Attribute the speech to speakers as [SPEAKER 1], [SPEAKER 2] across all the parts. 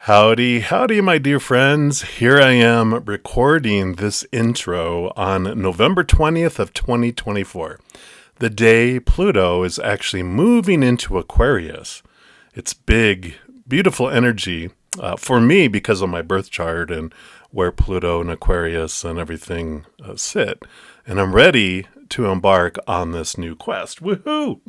[SPEAKER 1] Howdy, howdy, my dear friends. Here I am recording this intro on November 20th of 2024, the day Pluto is actually moving into Aquarius. It's big, beautiful energy for me because of my birth chart and where Pluto and Aquarius and everything sit. And I'm ready to embark on this new quest. Woohoo!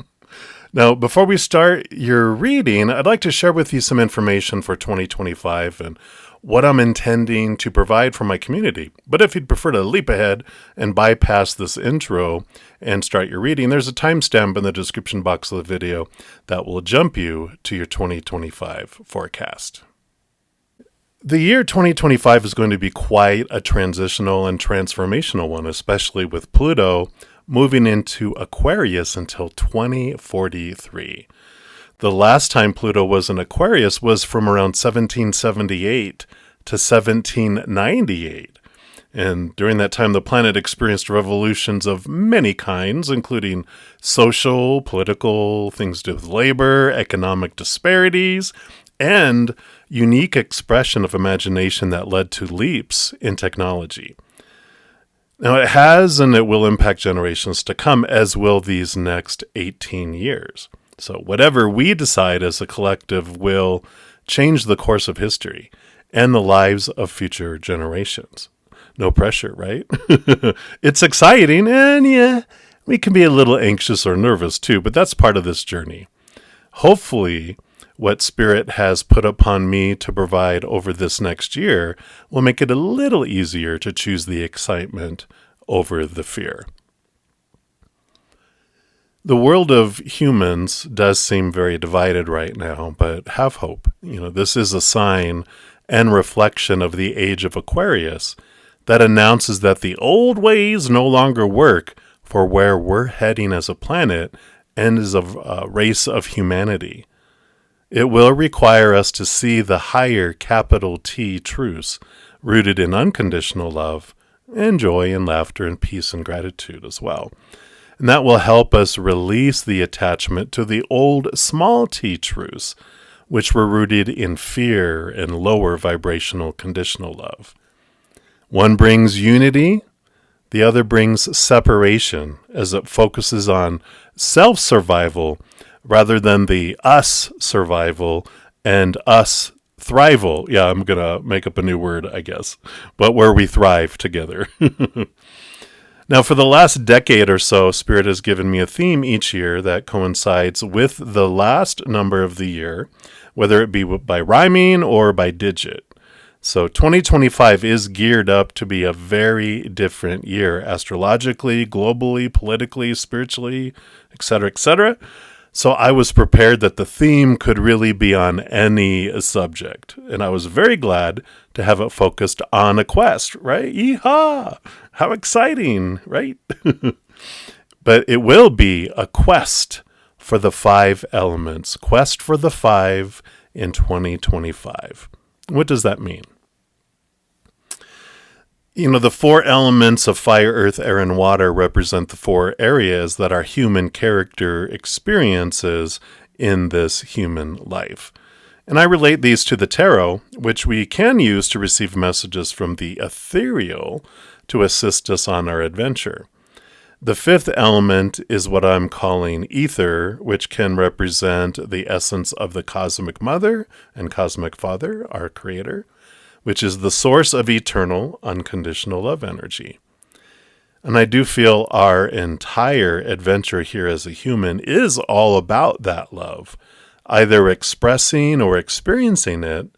[SPEAKER 1] Now, before we start your reading, I'd like to share with you some information for 2025 and what I'm intending to provide for my community. But if you'd prefer to leap ahead and bypass this intro and start your reading, there's a timestamp in the description box of the video that will jump you to your 2025 forecast. The year 2025 is going to be quite a transitional and transformational one, especially with Pluto moving into Aquarius until 2043. The last time Pluto was in Aquarius was from around 1778 to 1798. And during that time, the planet experienced revolutions of many kinds, including social, political, things to do with labor, economic disparities, and unique expression of imagination that led to leaps in technology. Now, it has and it will impact generations to come, as will these next 18 years. So whatever we decide as a collective will change the course of history and the lives of future generations. No pressure, right? It's exciting, and yeah, we can be a little anxious or nervous too, but that's part of this journey. Hopefully, what Spirit has put upon me to provide over this next year will make it a little easier to choose the excitement over the fear. The world of humans does seem very divided right now, but have hope. This is a sign and reflection of the age of Aquarius that announces that the old ways no longer work for where we're heading as a planet and as a race of humanity. It will require us to see the higher capital T truths rooted in unconditional love and joy and laughter and peace and gratitude as well. And that will help us release the attachment to the old small t truths, which were rooted in fear and lower vibrational conditional love. One brings unity, the other brings separation as it focuses on self-survival rather than the us survival and us thrival. Yeah, I'm going to make up a new word, I guess, but where we thrive together. Now, for the last decade or so, Spirit has given me a theme each year that coincides with the last number of the year, whether it be by rhyming or by digit. So 2025 is geared up to be a very different year, astrologically, globally, politically, spiritually, etc., etc. So I was prepared that the theme could really be on any subject. And I was very glad to have it focused on a quest, right? Yeehaw! How exciting, right? But it will be a quest for the 5 elements. Quest for the 5 in 2025. What does that mean? The 4 elements of fire, earth, air, and water represent the 4 areas that our human character experiences in this human life. And I relate these to the tarot, which we can use to receive messages from the ethereal to assist us on our adventure. The 5th element is what I'm calling ether, which can represent the essence of the cosmic mother and cosmic father, our creator, which is the source of eternal, unconditional love energy. And I do feel our entire adventure here as a human is all about that love, either expressing or experiencing it,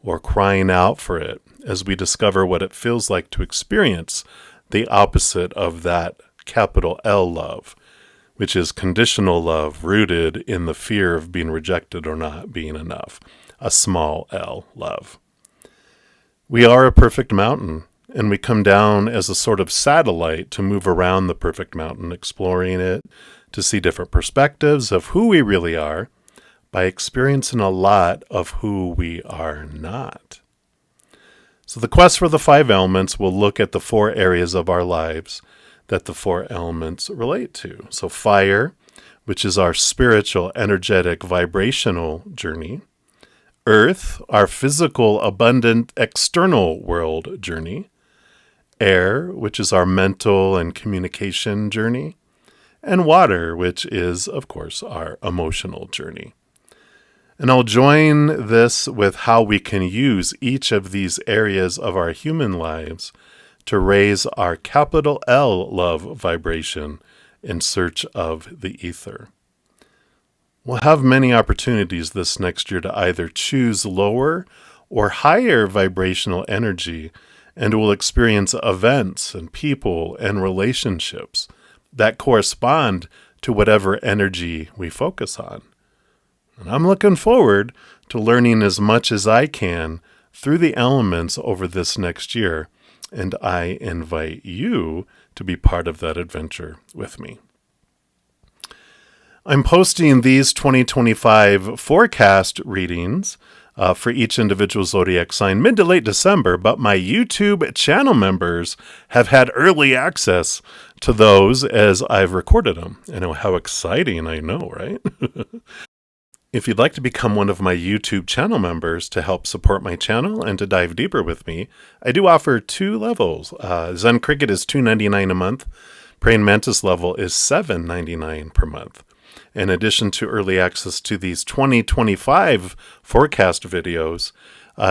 [SPEAKER 1] or crying out for it as we discover what it feels like to experience the opposite of that capital L love, which is conditional love rooted in the fear of being rejected or not being enough, a small L love. We are a perfect mountain, and we come down as a sort of satellite to move around the perfect mountain, exploring it, to see different perspectives of who we really are by experiencing a lot of who we are not. So the quest for the 5 elements will look at the 4 areas of our lives that the 4 elements relate to. So fire, which is our spiritual, energetic, vibrational journey. Earth, our physical, abundant, external world journey. Air, which is our mental and communication journey. And water, which is, of course, our emotional journey. And I'll join this with how we can use each of these areas of our human lives to raise our capital L love vibration in search of the ether. We'll have many opportunities this next year to either choose lower or higher vibrational energy, and we'll experience events and people and relationships that correspond to whatever energy we focus on. And I'm looking forward to learning as much as I can through the elements over this next year, and I invite you to be part of that adventure with me. I'm posting these 2025 forecast readings for each individual zodiac sign mid to late December, but my YouTube channel members have had early access to those as I've recorded them. I know how exciting, I know, right? If you'd like to become one of my YouTube channel members to help support my channel and to dive deeper with me, I do offer 2 levels. Zen Cricket is $2.99 a month. Praying Mantis level is $7.99 per month. In addition to early access to these 2025 forecast videos,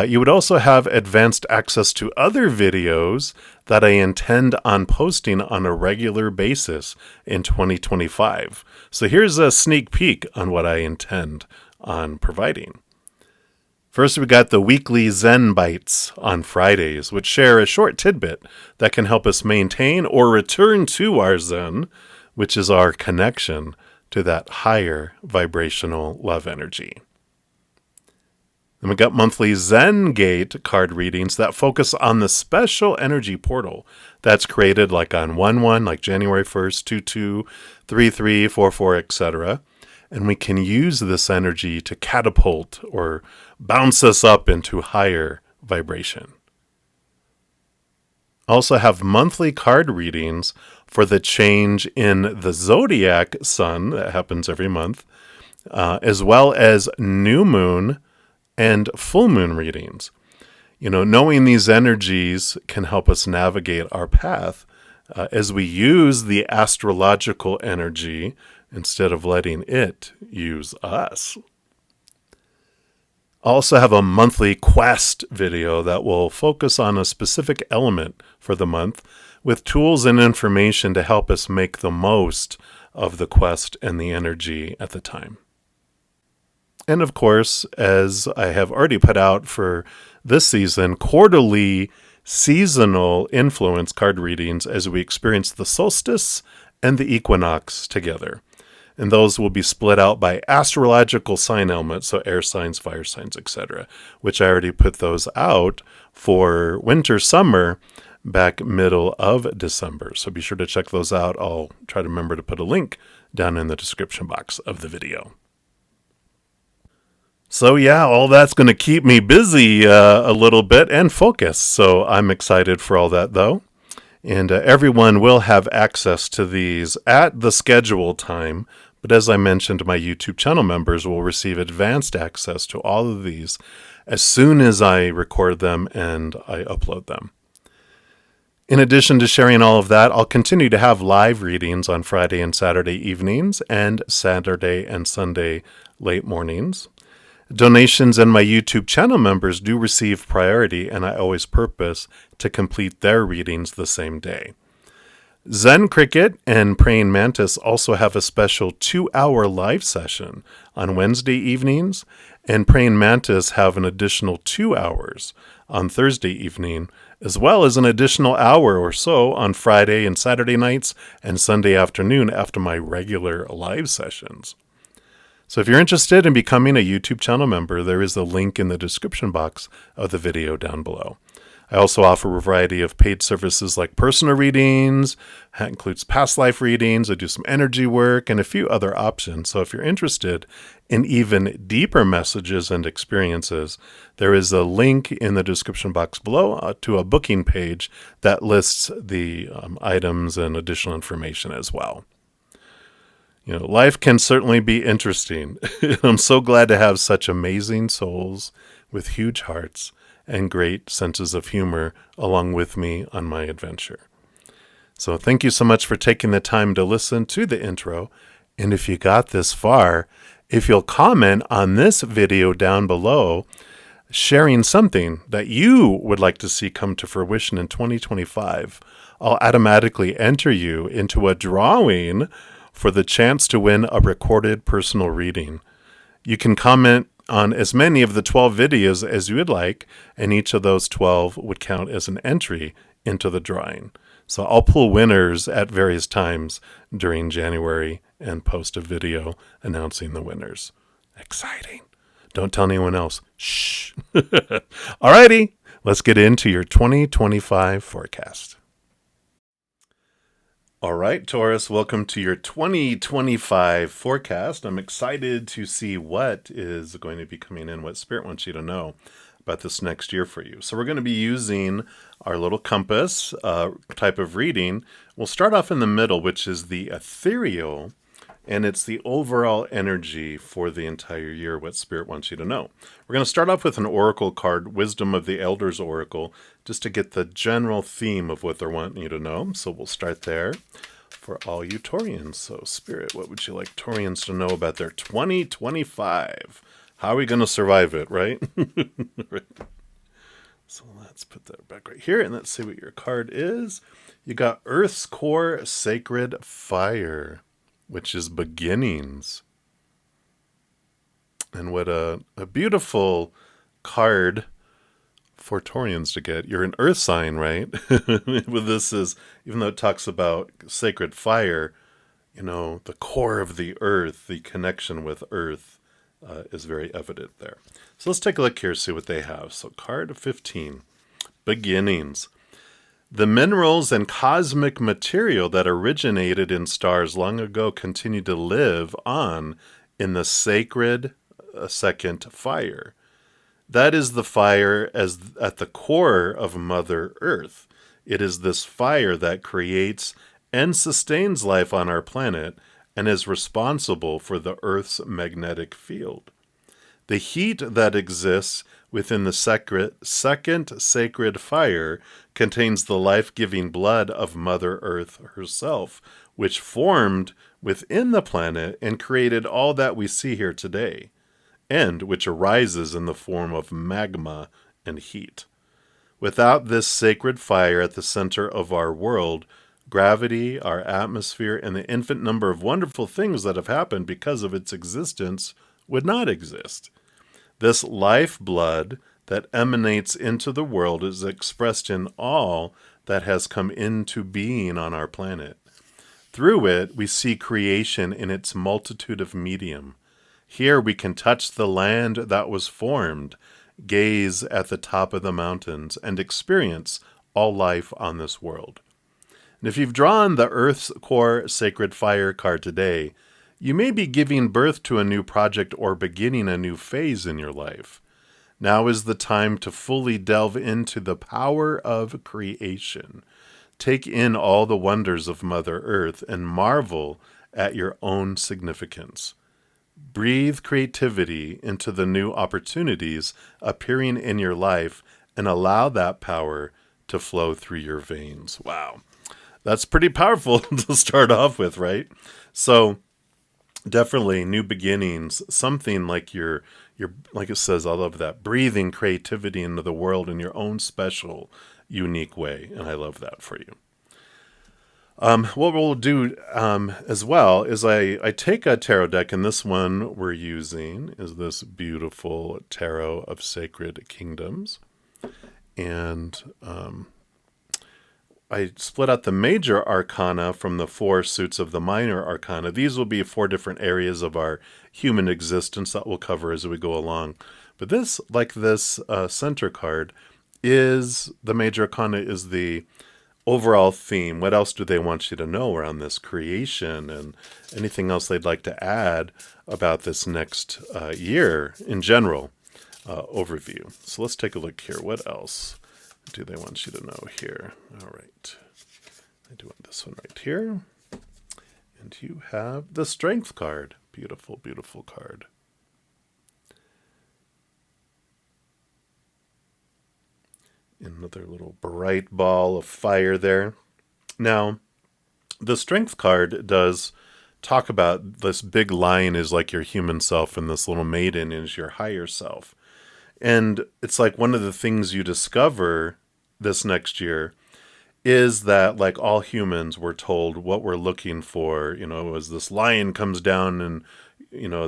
[SPEAKER 1] you would also have advanced access to other videos that I intend on posting on a regular basis in 2025. So here's a sneak peek on what I intend on providing. First, we got the weekly Zen Bites on Fridays, which share a short tidbit that can help us maintain or return to our Zen, which is our connection to that higher vibrational love energy. Then we got monthly Zen Gate card readings that focus on the special energy portal that's created like on 1/1, like January 1st, 2/2, 3/3, 4/4, etc. And we can use this energy to catapult or bounce us up into higher vibration. Also have monthly card readings for the change in the zodiac sun that happens every month, as well as new moon and full moon readings. Knowing these energies can help us navigate our path as we use the astrological energy instead of letting it use us. I also have a monthly quest video that will focus on a specific element for the month with tools and information to help us make the most of the quest and the energy at the time. And of course, as I have already put out for this season, quarterly seasonal influence card readings as we experience the solstice and the equinox together. And those will be split out by astrological sign elements, so air signs, fire signs, etc., which I already put those out for winter, summer, back middle of December. So be sure to check those out. I'll try to remember to put a link down in the description box of the video. So yeah, all that's going to keep me busy a little bit and focused. So I'm excited for all that though. And everyone will have access to these at the scheduled time. But as I mentioned, my YouTube channel members will receive advanced access to all of these as soon as I record them and I upload them. In addition to sharing all of that, I'll continue to have live readings on Friday and Saturday evenings and Saturday and Sunday late mornings. Donations and my YouTube channel members do receive priority, and I always purpose to complete their readings the same day. Zen Cricket and Praying Mantis also have a special 2-hour live session on Wednesday evenings, and Praying Mantis have an additional 2 hours on Thursday evening, as well as an additional hour or so on Friday and Saturday nights and Sunday afternoon after my regular live sessions. So if you're interested in becoming a YouTube channel member, there is a link in the description box of the video down below. I also offer a variety of paid services like personal readings. That includes past life readings. I do some energy work and a few other options. So if you're interested in even deeper messages and experiences, there is a link in the description box below to a booking page that lists the items and additional information as well. Life can certainly be interesting. I'm so glad to have such amazing souls with huge hearts and great senses of humor along with me on my adventure. So thank you so much for taking the time to listen to the intro. And if you got this far, if you'll comment on this video down below, sharing something that you would like to see come to fruition in 2025, I'll automatically enter you into a drawing for the chance to win a recorded personal reading. You can comment on as many of the 12 videos as you would like, and each of those 12 would count as an entry into the drawing. So I'll pull winners at various times during January and post a video announcing the winners. Exciting. Don't tell anyone else. Shh. Alrighty, let's get into your 2025 forecast. All right, Taurus, welcome to your 2025 forecast. I'm excited to see what is going to be coming in, what Spirit wants you to know about this next year for you. So we're going to be using our little compass type of reading. We'll start off in the middle, which is the ethereal, and it's the overall energy for the entire year, what Spirit wants you to know. We're going to start off with an oracle card, Wisdom of the Elders Oracle, just to get the general theme of what they're wanting you to know. So we'll start there for all you Taurians. So Spirit, what would you like Taurians to know about their 2025? How are we going to survive it, right? Right. So let's put that back right here, and let's see what your card is. You got Earth's Core Sacred Fire, which is beginnings. And what a beautiful card for Taurians to get. You're an earth sign, right? With this is, even though it talks about sacred fire, the core of the earth, the connection with earth is very evident there. So let's take a look here, see what they have. So card 15, beginnings. The minerals and cosmic material that originated in stars long ago continue to live on in the sacred second fire. That is the fire at the core of Mother Earth. It is this fire that creates and sustains life on our planet and is responsible for the Earth's magnetic field. The heat that exists within the second sacred fire contains the life-giving blood of Mother Earth herself, which formed within the planet and created all that we see here today, and which arises in the form of magma and heat. Without this sacred fire at the center of our world, gravity, our atmosphere, and the infinite number of wonderful things that have happened because of its existence would not exist. This lifeblood that emanates into the world is expressed in all that has come into being on our planet. Through it, we see creation in its multitude of medium. Here we can touch the land that was formed, gaze at the top of the mountains, and experience all life on this world. And if you've drawn the Earth's Core Sacred Fire card today, you may be giving birth to a new project or beginning a new phase in your life. Now is the time to fully delve into the power of creation. Take in all the wonders of Mother Earth and marvel at your own significance. Breathe creativity into the new opportunities appearing in your life and allow that power to flow through your veins. Wow. That's pretty powerful to start off with, right? So definitely new beginnings, something like your like it says, I love that, breathing creativity into the world in your own special, unique way. And I love that for you. What we'll do as well is I take a tarot deck, and this one we're using is this beautiful Tarot of Sacred Kingdoms. And I split out the major arcana from the 4 suits of the minor arcana. These will be 4 different areas of our human existence that we'll cover as we go along. But this, like this center card, is the major arcana, is the overall theme. What else do they want you to know around this creation, and anything else they'd like to add about this next year in general overview. So let's take a look here. What else do they want you to know here? All right. I do want this one right here. And you have the Strength card. Beautiful, beautiful card. Another little bright ball of fire there. Now, the Strength card does talk about this big lion is like your human self, and this little maiden is your higher self. And it's like one of the things you discover this next year is that, like all humans, we're told what we're looking for. As this lion comes down, and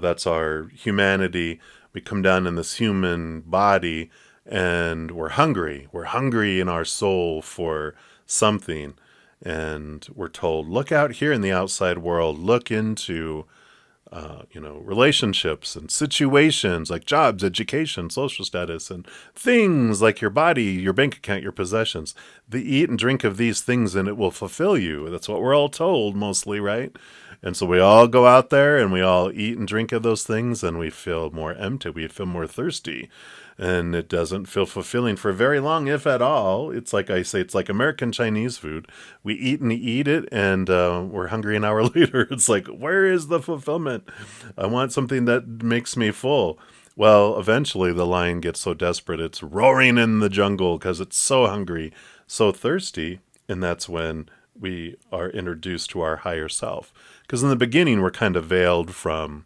[SPEAKER 1] that's our humanity. We come down in this human body, and we're hungry. We're hungry in our soul for something. And we're told, look out here in the outside world, look into, relationships and situations like jobs, education, social status, and things like your body, your bank account, your possessions. Eat and drink of these things and it will fulfill you. That's what we're all told mostly, right? And so we all go out there and we all eat and drink of those things and we feel more empty. We feel more thirsty. And it doesn't feel fulfilling for very long, if at all. It's like I say, it's like American Chinese food. We eat and eat it, and we're hungry an hour later. It's like, where is the fulfillment? I want something that makes me full. Well, eventually the lion gets so desperate, it's roaring in the jungle because it's so hungry, so thirsty, and that's when we are introduced to our higher self. Because in the beginning, we're kind of veiled from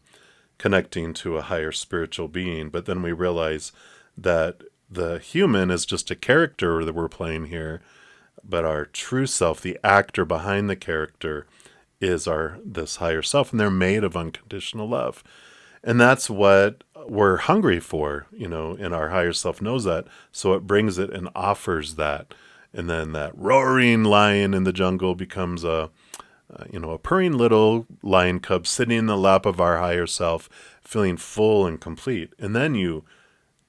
[SPEAKER 1] connecting to a higher spiritual being, but then we realize that the human is just a character that we're playing here, but our true self, the actor behind the character, is this higher self, and they're made of unconditional love. And that's what we're hungry for, and our higher self knows that, so it brings it and offers that. And then that roaring lion in the jungle becomes a purring little lion cub sitting in the lap of our higher self, feeling full and complete. And then you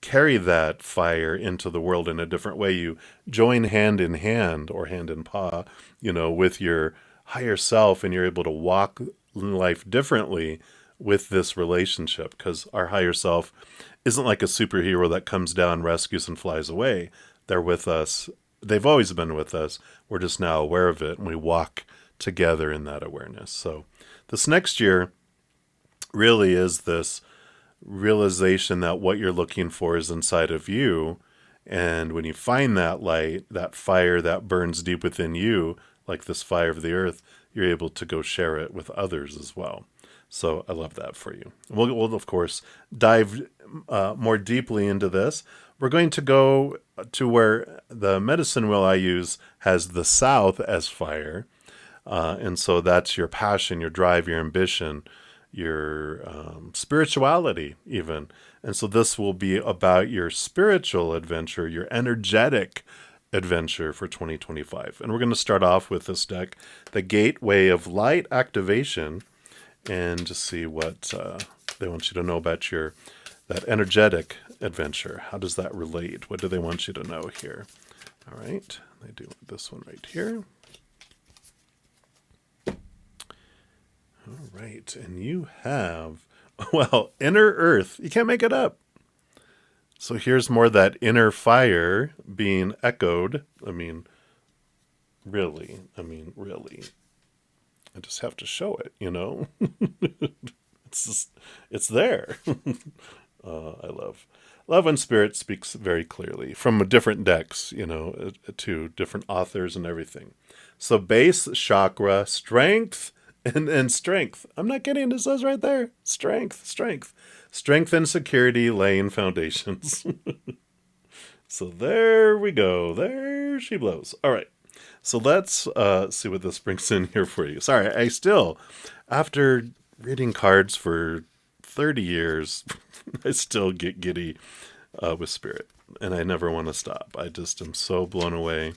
[SPEAKER 1] carry that fire into the world in a different way. You join hand in hand or hand in paw, with your higher self, and you're able to walk life differently with this relationship, because our higher self isn't like a superhero that comes down, rescues, and flies away. They're with us. They've always been with us. We're just now aware of it, and we walk together in that awareness. So this next year really is this realization that what you're looking for is inside of you. And when you find that light, that fire that burns deep within you, like this fire of the earth, you're able to go share it with others as well. So I love that for you. We'll of course, dive more deeply into this. We're going to go to where the medicine wheel I use has the south as fire. And so that's your passion, your drive, your ambition, your spirituality even. And so this will be about your spiritual adventure, your energetic adventure for 2025. And we're going to start off with this deck, the Gateway of Light Activation, and just see what they want you to know about that energetic adventure. How does that relate? What do they want you to know here? All right, they do this one right here. All right, and you have, inner earth. You can't make it up. So here's more that inner fire being echoed. Really. I just have to show it, It's there. I love when Spirit speaks very clearly from different decks, to different authors and everything. So base chakra, strength, and strength. I'm not kidding. It says right there, strength and security laying foundations. So there we go. There she blows. All right. So let's see what this brings in here for you. Sorry, I still, after reading cards for 30 years, I still get giddy with Spirit, and I never want to stop. I just am so blown away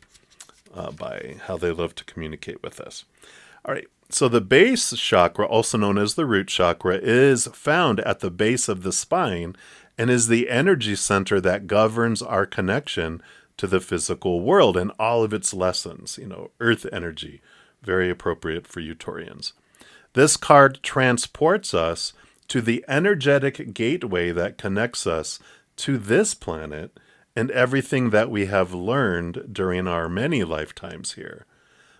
[SPEAKER 1] by how they love to communicate with us. All right. So the base chakra, also known as the root chakra, is found at the base of the spine and is the energy center that governs our connection to the physical world and all of its lessons, earth energy, very appropriate for Utaurians. This card transports us to the energetic gateway that connects us to this planet and everything that we have learned during our many lifetimes here.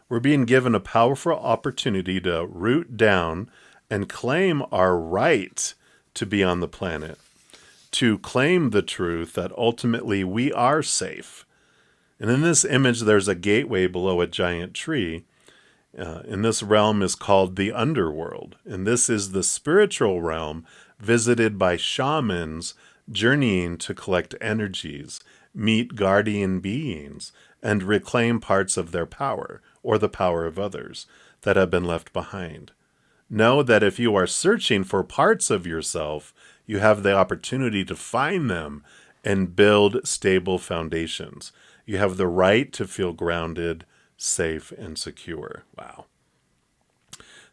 [SPEAKER 1] We're being given a powerful opportunity to root down and claim our right to be on the planet, to claim the truth that ultimately we are safe. And in this image, there's a gateway below a giant tree. In this realm is called the underworld. And this is the spiritual realm visited by shamans journeying to collect energies, meet guardian beings, and reclaim parts of their power or the power of others that have been left behind. Know that if you are searching for parts of yourself, you have the opportunity to find them and build stable foundations. You have the right to feel grounded, safe, and secure. Wow.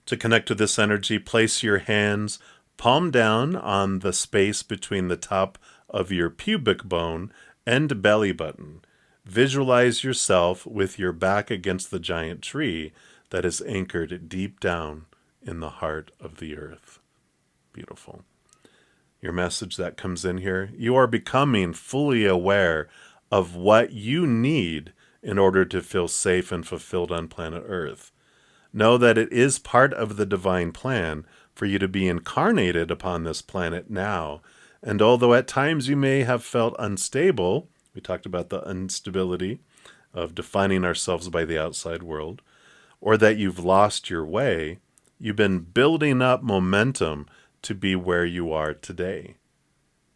[SPEAKER 1] To connect to this energy, place your hands palm down on the space between the top of your pubic bone and belly button. Visualize yourself with your back against the giant tree that is anchored deep down in the heart of the earth. Beautiful. Your message that comes in here, you are becoming fully aware of what you need in order to feel safe and fulfilled on planet Earth. Know that it is part of the divine plan for you to be incarnated upon this planet now. And although at times you may have felt unstable, we talked about the instability of defining ourselves by the outside world, or that you've lost your way, you've been building up momentum to be where you are today.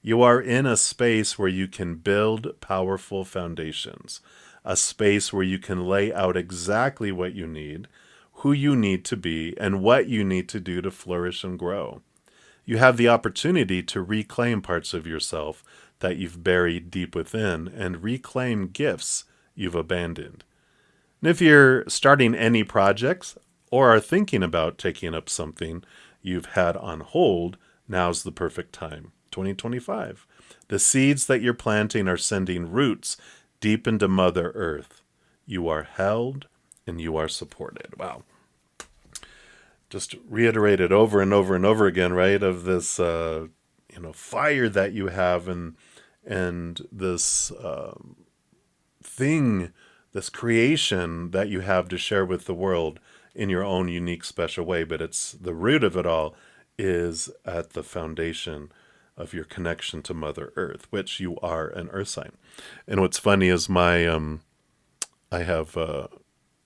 [SPEAKER 1] You are in a space where you can build powerful foundations, a space where you can lay out exactly what you need, who you need to be, and what you need to do to flourish and grow. You have the opportunity to reclaim parts of yourself that you've buried deep within and reclaim gifts you've abandoned. And if you're starting any projects or are thinking about taking up something you've had on hold, now's the perfect time. 2025. The seeds that you're planting are sending roots deep into Mother Earth. You are held and you are supported. Wow. Just reiterate it over and over and over again, right? Of this, fire that you have and this thing, this creation that you have to share with the world in your own unique, special way. But it's the root of it all is at the foundation of your connection to Mother Earth, which you are an Earth sign. And what's funny is I have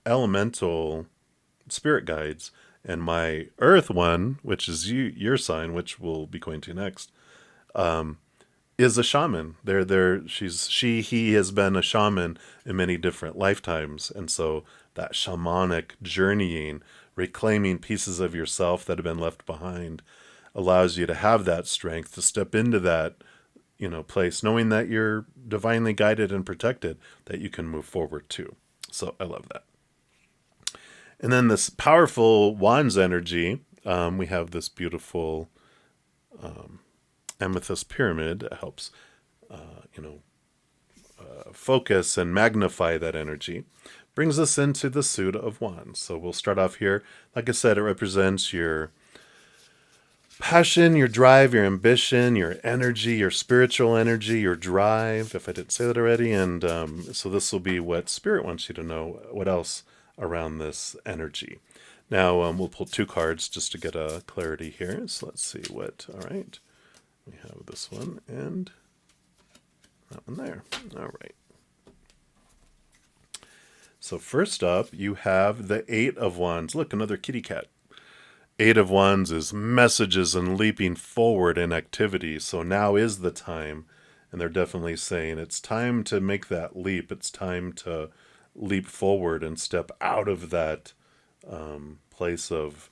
[SPEAKER 1] elemental spirit guides, and my Earth one, which is your sign, which we'll be going to next, is a shaman. He has been a shaman in many different lifetimes, and so that shamanic journeying, reclaiming pieces of yourself that have been left behind, allows you to have that strength to step into that, place, knowing that you're divinely guided and protected, that you can move forward too. So I love that. And then this powerful wands energy, we have this beautiful amethyst pyramid that helps, focus and magnify that energy. Brings us into the suit of wands. So we'll start off here. Like I said, it represents your passion, your drive, your ambition, your energy, your spiritual energy, your drive, if I didn't say that already. And so this will be what Spirit wants you to know, what else around this energy. Now we'll pull two cards just to get a clarity here. So let's see what, all right. We have this one and that one there. All right. So first up, you have the Eight of Wands. Look, another kitty cat. Eight of Wands is messages and leaping forward in activity. So now is the time, and they're definitely saying it's time to make that leap. It's time to leap forward and step out of that place of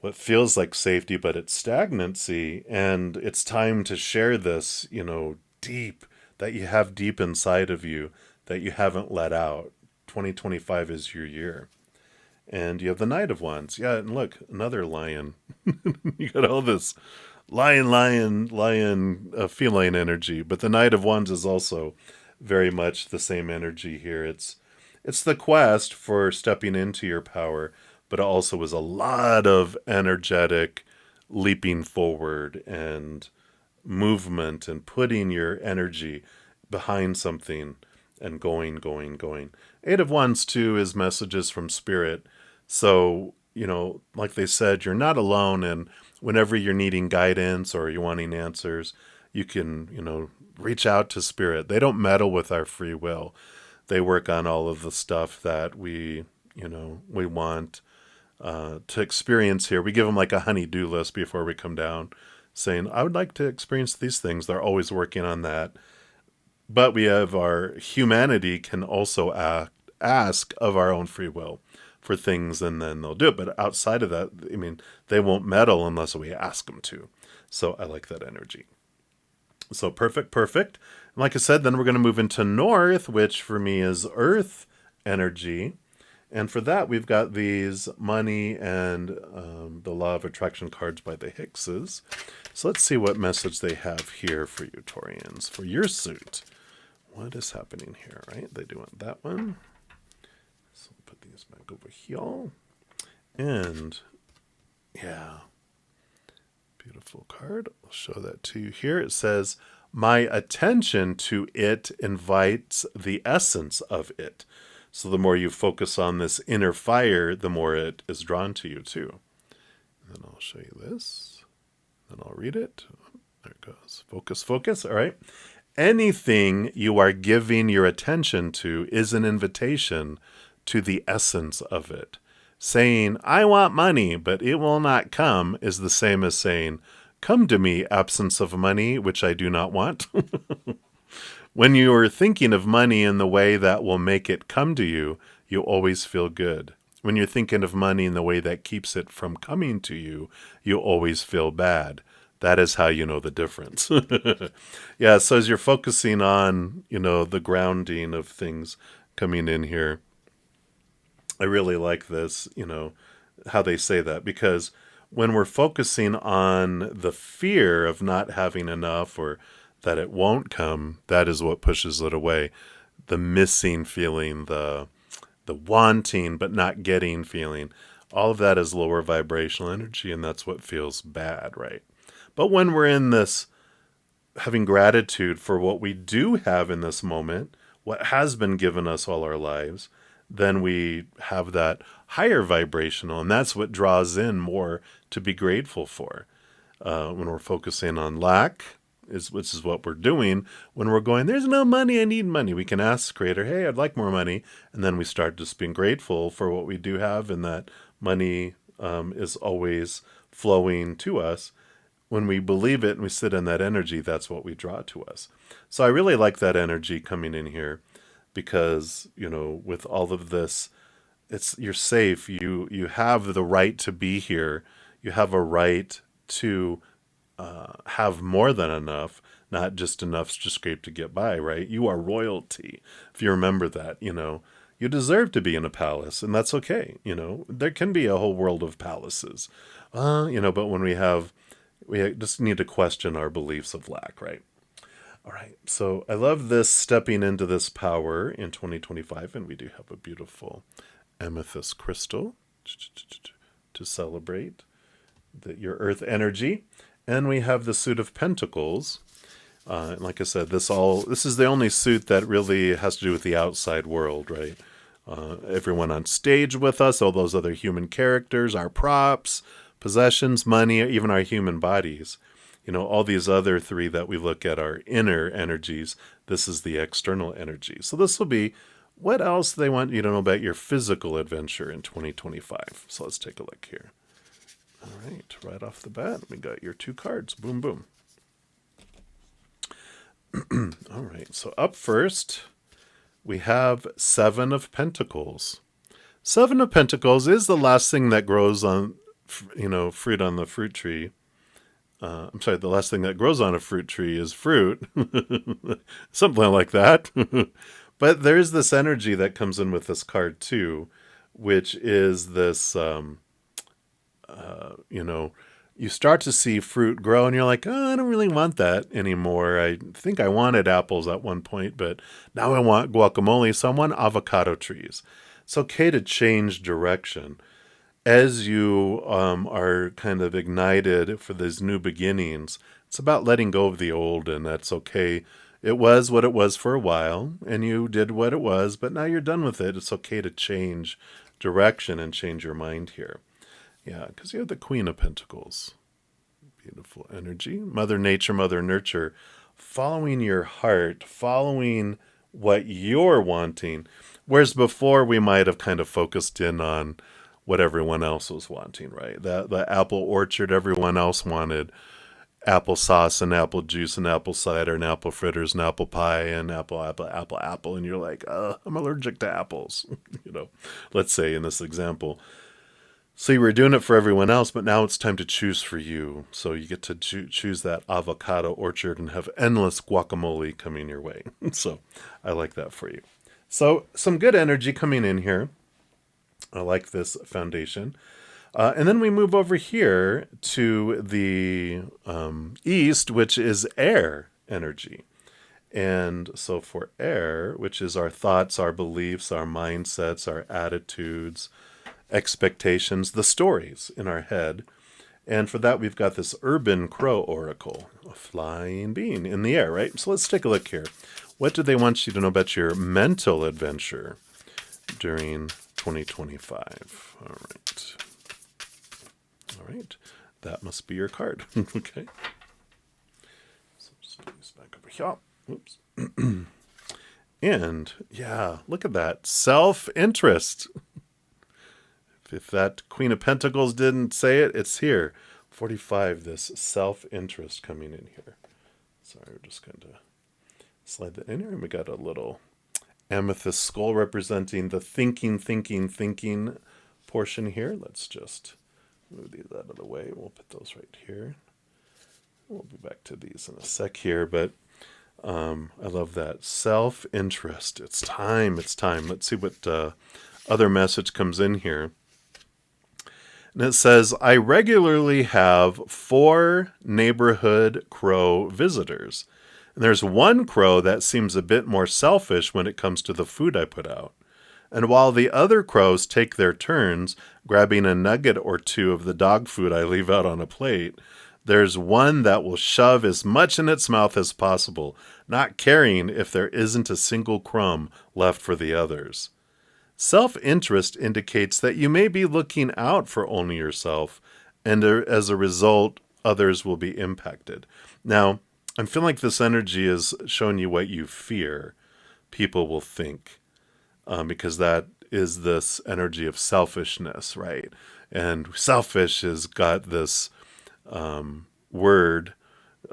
[SPEAKER 1] what feels like safety, but it's stagnancy. And it's time to share this, deep, that you have deep inside of you that you haven't let out. 2025 is your year. And you have the Knight of Wands. Yeah, and look, another lion. You got all this lion, feline energy. But the Knight of Wands is also very much the same energy here. It's the quest for stepping into your power, but it also is a lot of energetic leaping forward and movement and putting your energy behind something and going, going, going. Eight of Wands, too, is messages from Spirit. So, like they said, you're not alone. And whenever you're needing guidance or you're wanting answers, you can, reach out to Spirit. They don't meddle with our free will. They work on all of the stuff that we want to experience here. We give them like a honey-do list before we come down, saying, I would like to experience these things. They're always working on that. But we have our humanity can also ask of our own free will for things, and then they'll do it. But outside of that, they won't meddle unless we ask them to. So I like that energy. So perfect. And like I said, then we're going to move into North, which for me is Earth energy. And for that, we've got these money and the law of attraction cards by the Hickses. So let's see what message they have here for you, Taurians, for your suit. What is happening here, right? They do want that one. So I'll put these back over here. And yeah, beautiful card. I'll show that to you here. It says, my attention to it invites the essence of it. So the more you focus on this inner fire, the more it is drawn to you too. And then I'll show you this. Then I'll read it. There it goes. Focus. All right. Anything you are giving your attention to is an invitation to the essence of it. Saying, I want money, but it will not come, is the same as saying, come to me, absence of money, which I do not want. When you are thinking of money in the way that will make it come to you, you always feel good. When you're thinking of money in the way that keeps it from coming to you, you always feel bad. That is how you know the difference. Yeah, so as you're focusing on, the grounding of things coming in here, I really like this, how they say that, because when we're focusing on the fear of not having enough or that it won't come, that is what pushes it away. The missing feeling, the wanting but not getting feeling, all of that is lower vibrational energy, and that's what feels bad, right? But when we're in this having gratitude for what we do have in this moment, what has been given us all our lives, then we have that higher vibrational, and that's what draws in more to be grateful for. When we're focusing on lack, which is what we're doing, when we're going, there's no money, I need money, we can ask Creator, hey, I'd like more money, and then we start just being grateful for what we do have, and that money is always flowing to us. When we believe it and we sit in that energy, that's what we draw to us. So I really like that energy coming in here because, with all of this, you're safe. You have the right to be here. You have a right to have more than enough, not just enough to scrape to get by, right? You are royalty. If you remember that, you deserve to be in a palace, and that's okay. There can be a whole world of palaces, but when we just need to question our beliefs of lack, right? All right, so I love this stepping into this power in 2025, and we do have a beautiful amethyst crystal to celebrate your earth energy. And we have the suit of pentacles. Like I said, this is the only suit that really has to do with the outside world, right? Everyone on stage with us, all those other human characters, our props, possessions, money, even our human bodies. All these other three that we look at are inner energies. This is the external energy. So this will be what else they want you to know about your physical adventure in 2025. So let's take a look here. All right off the bat, we got your two cards. Boom, boom. All right, so up first, we have Seven of Pentacles. Seven of Pentacles is the last thing that grows on, fruit on the fruit tree. The last thing that grows on a fruit tree is fruit. Something like that. But there's this energy that comes in with this card too, which is this, you start to see fruit grow and you're like, oh, I don't really want that anymore. I think I wanted apples at one point, but now I want guacamole, so I want avocado trees. It's okay to change direction. As you are kind of ignited for these new beginnings, it's about letting go of the old, and that's okay. It was what it was for a while, and you did what it was, but now you're done with it. It's okay to change direction and change your mind here. Yeah, because you have the Queen of Pentacles. Beautiful energy. Mother Nature, Mother Nurture. Following your heart, following what you're wanting. Whereas before we might have kind of focused in on what everyone else was wanting, right? The apple orchard everyone else wanted. Applesauce and apple juice and apple cider and apple fritters and apple pie and apple. And you're like, I'm allergic to apples, let's say in this example. So you were doing it for everyone else, but now it's time to choose for you. So you get to choose that avocado orchard and have endless guacamole coming your way. So I like that for you. So some good energy coming in here. I like this foundation. And then we move over here to the east, which is air energy. And so for air, which is our thoughts, our beliefs, our mindsets, our attitudes, expectations, the stories in our head. And for that, we've got this urban crow oracle, a flying being in the air, right? So let's take a look here. What do they want you to know about your mental adventure during 2025? All right. All right. That must be your card. Okay. So just put this back over here. Oops. And yeah, look at that. Self-interest. If that Queen of Pentacles didn't say it, it's here. 45, this self-interest coming in here. Sorry, we're just going to slide that in here. And we got a little amethyst skull representing the thinking portion here. Let's just move these out of the way. We'll put those right here. We'll be back to these in a sec here, but I love that. Self-interest. It's time. Let's see what other message comes in here. And it says, I regularly have 4 neighborhood crow visitors. And there's one crow that seems a bit more selfish when it comes to the food I put out. And while the other crows take their turns grabbing a nugget or 2 of the dog food I leave out on a plate, there's one that will shove as much in its mouth as possible, not caring if there isn't a single crumb left for the others. Self-interest indicates that you may be looking out for only yourself, and as a result, others will be impacted. Now, I feel like this energy is showing you what you fear people will think, because that is this energy of selfishness, right? And selfish has got this word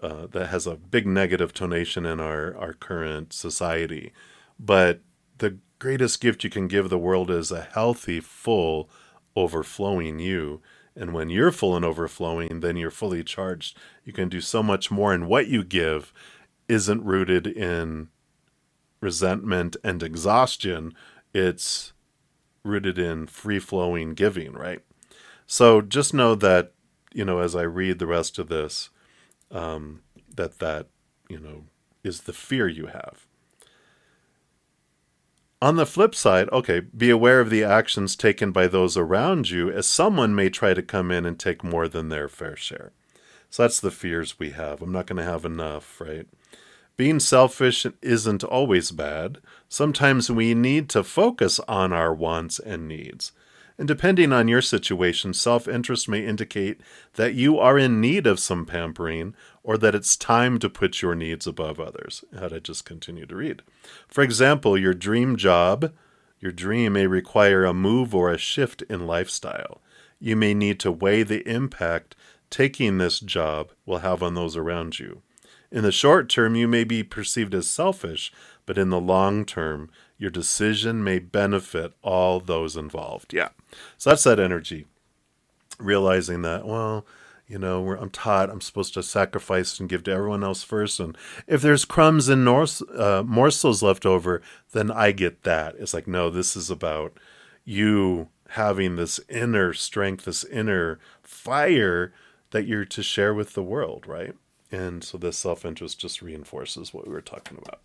[SPEAKER 1] that has a big negative tonation in our current society. But the greatest gift you can give the world is a healthy, full, overflowing you. And when you're full and overflowing, then you're fully charged. You can do so much more. And what you give isn't rooted in resentment and exhaustion. It's rooted in free-flowing giving, right? So just know that, as I read the rest of this, that is the fear you have. On the flip side, okay, be aware of the actions taken by those around you, as someone may try to come in and take more than their fair share. So that's the fears we have. I'm not going to have enough, right? Being selfish isn't always bad. Sometimes we need to focus on our wants and needs. And depending on your situation, self-interest may indicate that you are in need of some pampering, or that it's time to put your needs above others. How'd I just continue to read? For example, your dream job, your dream may require a move or a shift in lifestyle. You may need to weigh the impact taking this job will have on those around you. In the short term, you may be perceived as selfish, but in the long term, your decision may benefit all those involved. Yeah. So that's that energy. Realizing that, I'm taught I'm supposed to sacrifice and give to everyone else first. And if there's crumbs and morsels left over, then I get that. It's like, no, this is about you having this inner strength, this inner fire that you're to share with the world, right? And so this self-interest just reinforces what we were talking about,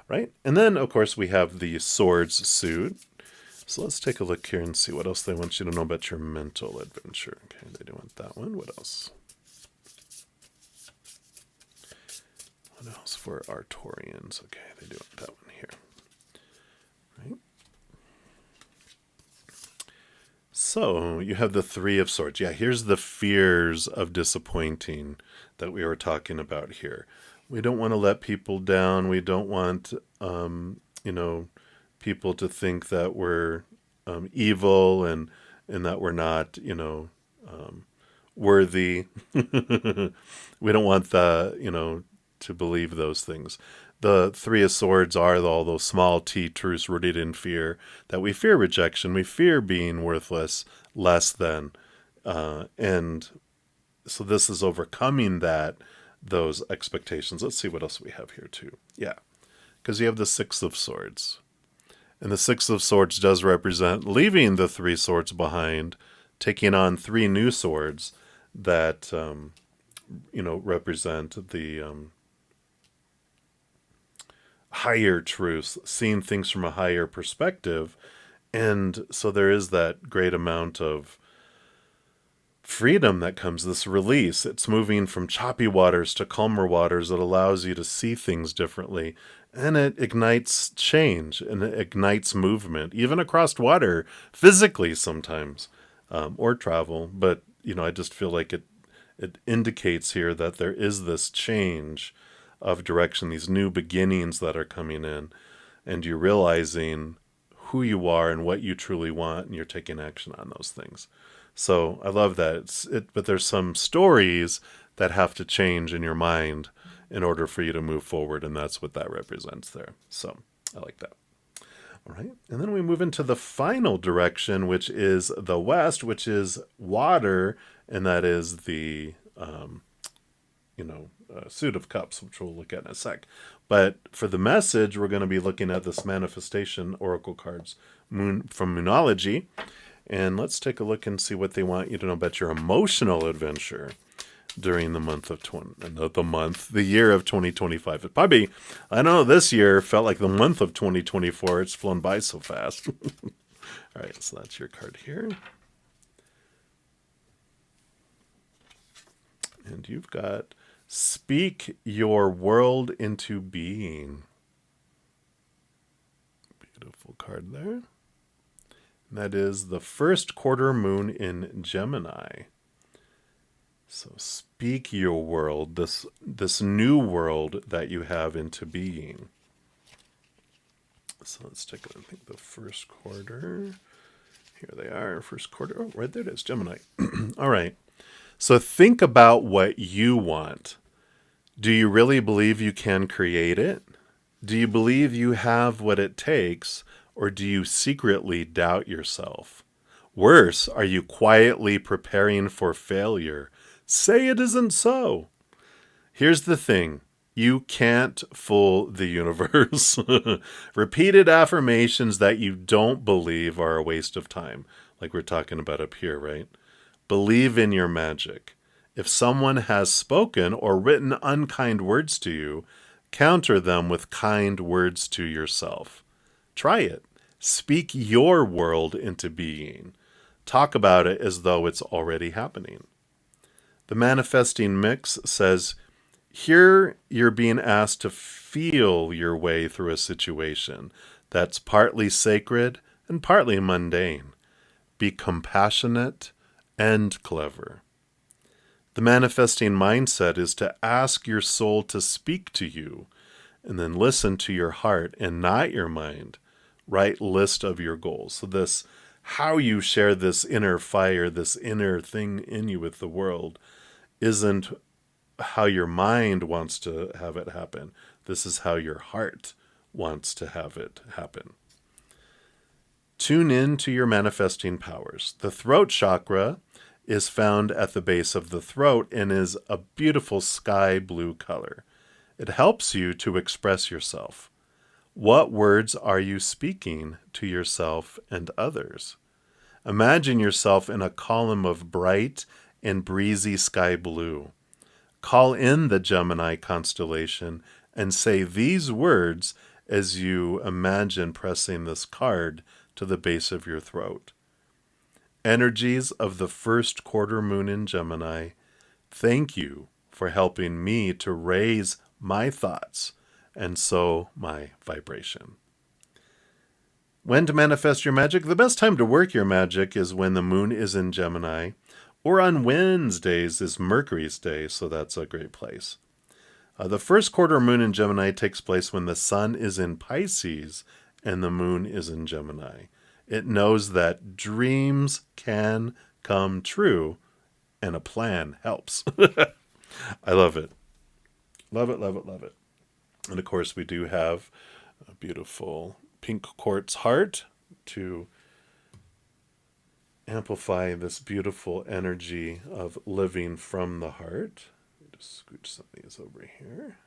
[SPEAKER 1] right? And then, of course, we have the swords suit. So let's take a look here and see what else they want you to know about your mental adventure. Okay, they do want that one. What else? What else for our Taurians? Okay, they do that one here. Right. So you have the Three of Swords. Yeah, here's the fears of disappointing that we were talking about here. We don't want to let people down. We don't want, people to think that we're evil and that we're not, worthy. We don't want to believe those things. The Three of Swords are all those small t truths rooted in fear, that we fear rejection, we fear being worthless, less than. And so this is overcoming those expectations. Let's see what else we have here too. Yeah, because you have the Six of Swords. And the Six of Swords does represent leaving the Three Swords behind, taking on three new swords that, represent the higher truths, seeing things from a higher perspective. And so there is that great amount of freedom that comes, this release. It's moving from choppy waters to calmer waters. It allows you to see things differently. And it ignites change and it ignites movement, even across water, physically sometimes, or travel. But, I just feel like it indicates here that there is this change of direction, these new beginnings that are coming in, and you're realizing who you are and what you truly want, and you're taking action on those things. So I love that. But there's some stories that have to change in your mind in order for you to move forward, and that's what that represents there. So I like that. All right, and then we move into the final direction, which is the west, which is water, and that is the Suit of Cups, which we'll look at in a sec. But for the message, we're going to be looking at this manifestation oracle cards from Moonology. And let's take a look and see what they want you to know about your emotional adventure during the month of the year of 2025. It probably, I don't know, this year felt like the month of 2024. It's flown by so fast. All right, so that's your card here. And you've got Speak Your World into Being. Beautiful card there. And that is the first quarter moon in Gemini. So speak your world, this new world that you have into being. So let's take a look at the first quarter. Here they are, first quarter. Oh, right there it is, Gemini. All right. So think about what you want. Do you really believe you can create it? Do you believe you have what it takes, or do you secretly doubt yourself? Worse, are you quietly preparing for failure? Say it isn't so. Here's the thing. You can't fool the universe. Repeated affirmations that you don't believe are a waste of time, like we're talking about up here, right? Believe in your magic. If someone has spoken or written unkind words to you, counter them with kind words to yourself. Try it. Speak your world into being. Talk about it as though it's already happening. The manifesting mix says, here you're being asked to feel your way through a situation that's partly sacred and partly mundane. Be compassionate and clever. The manifesting mindset is to ask your soul to speak to you and then listen to your heart and not your mind. Write list of your goals. So this, how you share this inner fire, this inner thing in you with the world, isn't how your mind wants to have it happen. This is how your heart wants to have it happen. Tune in to your manifesting powers. The throat chakra is found at the base of the throat and is a beautiful sky blue color. It helps you to express yourself. What words are you speaking to yourself and others? Imagine yourself in a column of bright and breezy sky blue. Call in the Gemini constellation and say these words as you imagine pressing this card to the base of your throat. Energies of the first quarter moon in Gemini, thank you for helping me to raise my thoughts, and so my vibration. When to manifest your magic? The best time to work your magic is when the moon is in Gemini, or on Wednesdays is Mercury's day, so that's a great place. The first quarter moon in Gemini takes place when the sun is in Pisces and the moon is in Gemini. It knows that dreams can come true and a plan helps. I love it. Love it, love it, love it. And of course, we do have a beautiful pink quartz heart to amplify this beautiful energy of living from the heart. Just scooch some of these over here.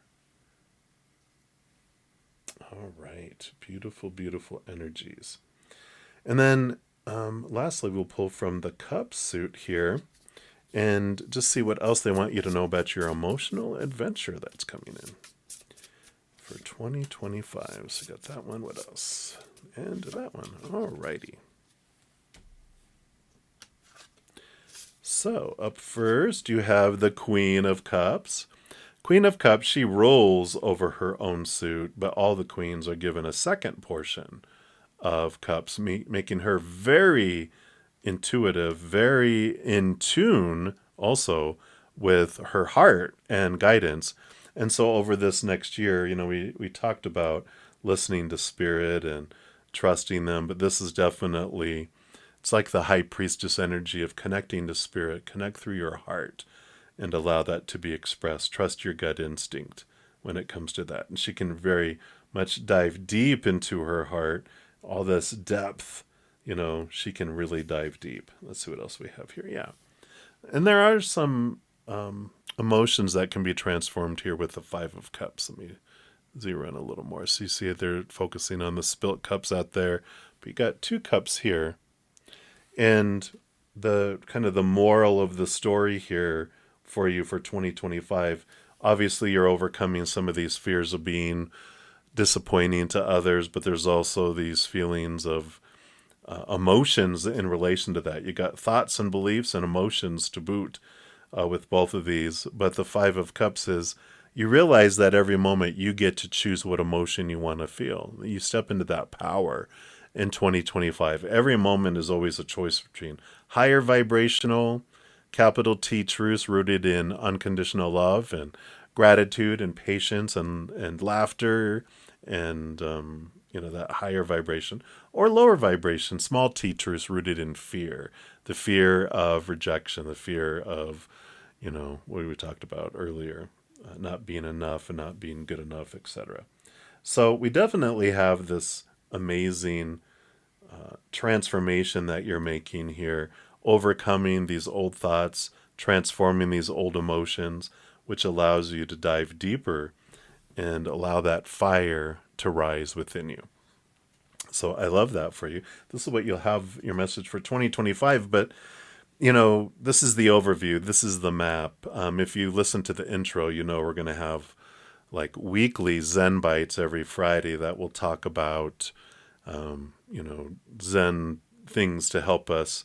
[SPEAKER 1] All right. Beautiful, beautiful energies. And then lastly, we'll pull from the cup suit here and just see what else they want you to know about your emotional adventure that's coming in for 2025. So got that one. What else? And that one. All righty. So up first, you have the Queen of Cups. Queen of Cups, she rolls over her own suit, but all the queens are given a second portion of cups, making her very intuitive, very in tune also with her heart and guidance. And so over this next year, we talked about listening to spirit and trusting them, but this is definitely, it's like the high priestess energy of connecting to spirit, connect through your heart and allow that to be expressed. Trust your gut instinct when it comes to that. And she can very much dive deep into her heart, all this depth, she can really dive deep. Let's see what else we have here. Yeah. And there are some emotions that can be transformed here with the Five of Cups. Let me zero in a little more. So you see they're focusing on the spilt cups out there, but you got two cups here. And the kind of the moral of the story here for you for 2025, obviously you're overcoming some of these fears of being disappointing to others, but there's also these feelings of emotions in relation to that. You got thoughts and beliefs and emotions to boot with both of these. But the Five of Cups is you realize that every moment you get to choose what emotion you want to feel. You step into that power in 2025. Every moment is always a choice between higher vibrational, capital T truths rooted in unconditional love and gratitude and patience and laughter and that higher vibration, or lower vibration, small t truths rooted in fear, the fear of rejection, the fear of what we talked about earlier, not being enough and not being good enough, etc. So we definitely have this amazing transformation that you're making here, overcoming these old thoughts, transforming these old emotions, which allows you to dive deeper and allow that fire to rise within you. So I love that for you. This is what you'll have your message for 2025. But, this is the overview. This is the map. If you listen to the intro, we're going to have like weekly Zen bites every Friday that will talk about, Zen things to help us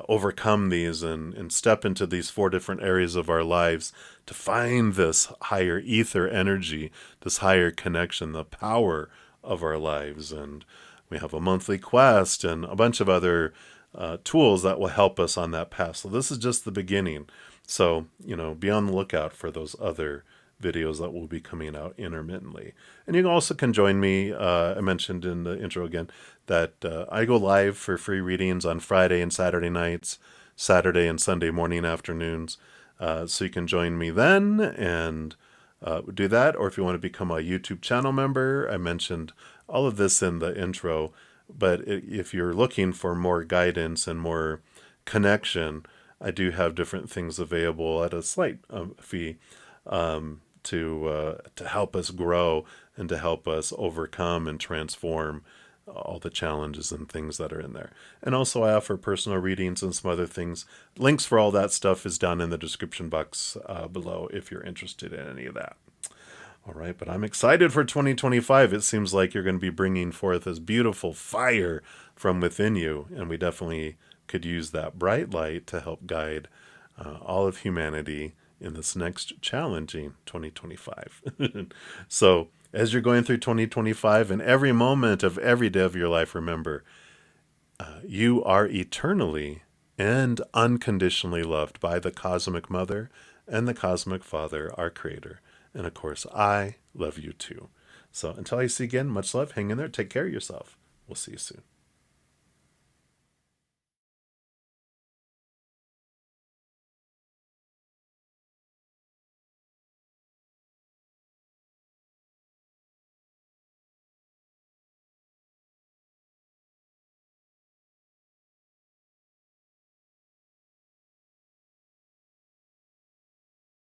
[SPEAKER 1] overcome these and step into these 4 different areas of our lives to find this higher ether energy, this higher connection, the power of our lives. And we have a monthly quest and a bunch of other tools that will help us on that path. So this is just the beginning. So, be on the lookout for those other videos that will be coming out intermittently. And you also can join me. I mentioned in the intro again that I go live for free readings on Friday and Saturday nights, Saturday and Sunday morning afternoons. So you can join me then and do that. Or if you want to become a YouTube channel member, I mentioned all of this in the intro. But if you're looking for more guidance and more connection, I do have different things available at a slight fee to help us grow and to help us overcome and transform all the challenges and things that are in there. And also I offer personal readings and some other things. Links for all that stuff is down in the description box below if you're interested in any of that. All right, but I'm excited for 2025. It seems like you're going to be bringing forth this beautiful fire from within you, and we definitely could use that bright light to help guide all of humanity in this next challenging 2025. So, as you're going through 2025 and every moment of every day of your life, remember, you are eternally and unconditionally loved by the Cosmic Mother and the Cosmic Father, our Creator. And of course, I love you too. So until I see you again, much love. Hang in there. Take care of yourself. We'll see you soon.